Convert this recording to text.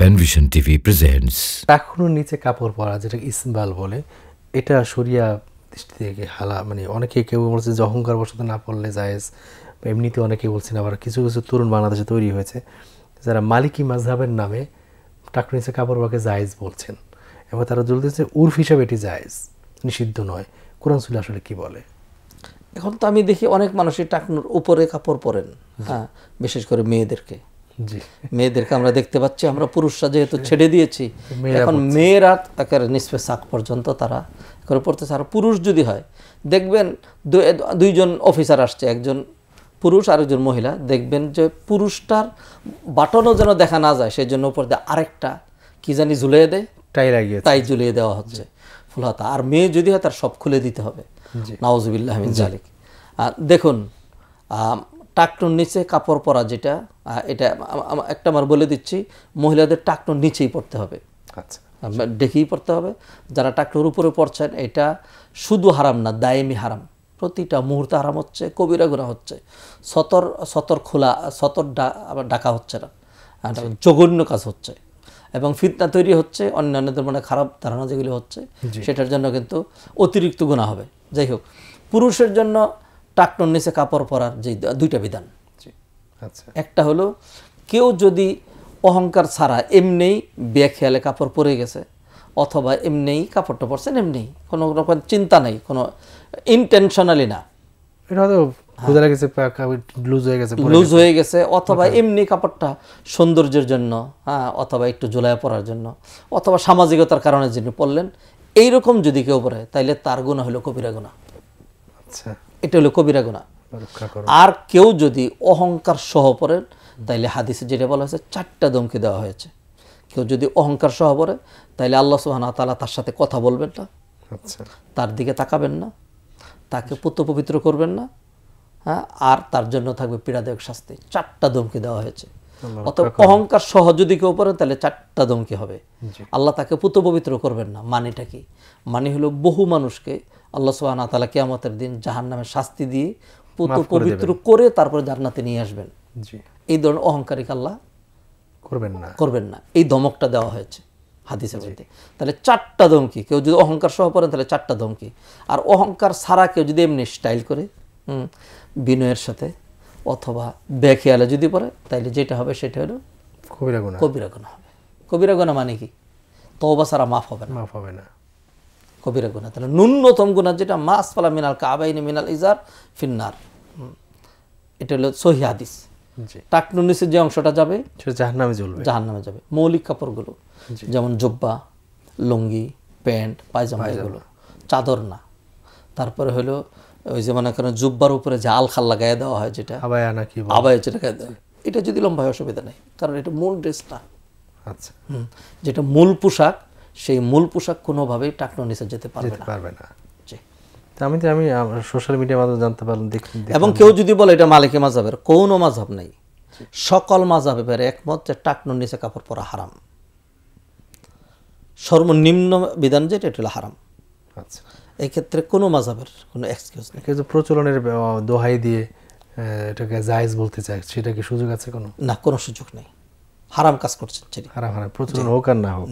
Panvision TV presents টাকনুর নিচে কাপড় পরা, যেটা ইসবাল বলে, এটা শরিয়া দৃষ্টি থেকে মানে অনেকে কেউ বলছে যে অহংকার বশত না পড়লে জায়েজ, এমনিতে অনেকে বলছেন। আবার কিছু কিছু তরুণ বাংলাদেশে তৈরি হয়েছে যারা মালিকি মাযহাবের নামে টাকনুর নিচে কাপড় পরাকে জায়েজ বলছেন, এবং তারা বলতেছে উর্ফ হিসাবে এটি জায়েজ, নিষিদ্ধ নয়। কোরআন সুন্নাহ আসলে কি বলে? এখন তো আমি দেখি অনেক মানুষই টাকনুর উপরে কাপড় পরেন, হ্যাঁ, বিশেষ করে মেয়েদেরকে আমরা দেখতে পাচ্ছি। আমরা পুরুষরা যেহেতু ছেড়ে দিয়েছি, এখন মেয়েরা একেবারে নিসফে সাক পর্যন্ত তারা করে পড়তেছে। আর পুরুষ যদি হয়, দেখবেন দুইজন অফিসার আসছে, একজন পুরুষ আর একজন মহিলা, দেখবেন যে পুরুষটার বাটনও যেন দেখা না যায় সেই জন্য উপর দিয়ে আরেকটা কি জানি ঝুলিয়ে দেয়, টাই ঝুলিয়ে দেওয়া হচ্ছে ফুলহাতা। আর মেয়ে যদি হয় তার সব খুলে দিতে হবে, নাউজুবিল্লাহ মিন যালিক। দেখুন, টাকনুর নিচে কাপড় পরা যেটা, এটা একটা আমার বলে দিচ্ছি, মহিলাদের টাকনুর নিচেই পড়তে হবে, আচ্ছা, ডেকেই পড়তে হবে। যারা টাকনুর উপরে পড়ছেন, এটা শুধু হারাম না, দায়েমি হারাম, প্রতিটা মুহূর্তে হারাম হচ্ছে, কবিরা গুনাহ হচ্ছে। সতর খোলা, আবার ডাকা হচ্ছে না, জঘন্য কাজ হচ্ছে, এবং ফিতনা তৈরি হচ্ছে, অন্যান্যদের মনে খারাপ ধারণা যেগুলো হচ্ছে সেটার জন্য কিন্তু অতিরিক্ত গুনাহ হবে। যাই হোক, পুরুষের জন্য টাকনুর নিচে কাপড় পরার যে দুইটা বিধান, একটা হলো কেউ যদি অহংকার ছাড়া এমনিই বেখেয়ালে কাপড় পরে গেছে, অথবা এমনিই কাপড়টা পরছেন, এমনি কোনো রকম চিন্তা নেই, কোনো ইন্টেনশনালি না, লুজ হয়ে গেছে, অথবা এমনি কাপড়টা সৌন্দর্যের জন্য, হ্যাঁ, অথবা একটু জোলায় পরার জন্য, অথবা সামাজিকতার কারণে যিনি পরলেন, এইরকম যদি কেউ পরে, তাইলে তার গুনাহ হলো কবিরা গুনাহ। আচ্ছা, এটা হলো কবিরা গুনাহ। আর কেউ যদি অহংকার সহ পড়েন, তাইলে হাদিসে যেটা বলা হয়েছে 4টা ধমকি দেওয়া হয়েছে। কেউ যদি অহংকার সহ পড়ে, তাইলে আল্লাহ সুবহানাহু ওয়া তাআলা তার সাথে কথা বলবেন না, তার দিকে তাকাবেন না, তাকে পুত্র পবিত্র করবেন না, হ্যাঁ, আর তার জন্য থাকবে পীড়াদায়ক শাস্তি। 4টা ধমকি দেওয়া হয়েছে। অথবা অহংকার সহ যদি কেউ পড়েন, তাহলে 4টা ধমকি হবে। আল্লাহ তাকে পুত্র পবিত্র করবেন না। মানেটা কি? মানে হলো বহু মানুষকে আল্লাহ সুবহানাহু ওয়া তাআলা কিয়ামতের দিন জাহান্নামের শাস্তি দিয়ে পুত্র পবিত্র করে তারপরে জান্নাতে নিয়ে আসবেন। এই ধরনের অহংকারিক আল্লাহ করবেন না, এই ধমকটা দেওয়া হয়েছে হাদিসের মধ্যে। তাহলে 4টা ধমকি, কেউ যদি অহংকার সহ পড়েন তাহলে 4টা ধমকি। আর অহংকার ছাড়া কেউ যদি এমনি স্টাইল করে, বিনয়ের সাথে, অথবা বেখেয়ালে যদি পড়ে, তাইলে যেটা হবে সেটা হলো কবিরা গুনাহ হবে। কবিরা গুনাহ মানে কি? তওবা ছাড়া মাফ হবে না, কবিরা গুনাহ। তাহলে ন্যূনতম গুনাহ যেটা, মা আসফালা মিনাল কাবাইনি মিনাল ইজার ফিন্নার, এটা হলো সহিহ হাদিস। টাকনুর নিচে যে অংশটা যাবে সেটা জাহান্নামে যাবে। মৌলিক কাপড়গুলো যেমন জুব্বা, লুঙ্গি, প্যান্ট, পায়জামা, এগুলো, চাদর না। তারপরে হলো ওই যে মনে করেন জুব্বার উপরে যে আলখাল লাগাই দেওয়া হয়, যেটা আবায়া যেটা গায়ে দেওয়া হয়, এটা যদি লম্বা হয় অসুবিধা নেই, কারণ এটা মূল ড্রেসটা। আচ্ছা, যেটা মূল পোশাক, সেই মূল পোশাক কোনোভাবেই টাকনুর নিচে যেতে পারবে না। আমি সোশ্যাল মিডিয়ার মাধ্যমে জানতে পারলাম। এবং কেউ যদি বলে এটা মালিকি মাযহাবের, কোনো মাযহাব নাই, সকল মাযহাবের একমত যে টাকনুর নিচে কাপড় পরা হারাম। সর্বনিম্ন বিধান যেটা, এটা হলো হারাম। আচ্ছা, এই ক্ষেত্রে কোনো মাযহাবের কোনো এক্সকিউজ নেই। কিন্তু প্রচলনের দোহাই দিয়ে এটাকে জায়েজ বলতে চায়, সেটা কি সুযোগ আছে? কোনো সুযোগ নেই। হারাম কাজ করছেন, হারাম প্রচলন হোক আর না হোক।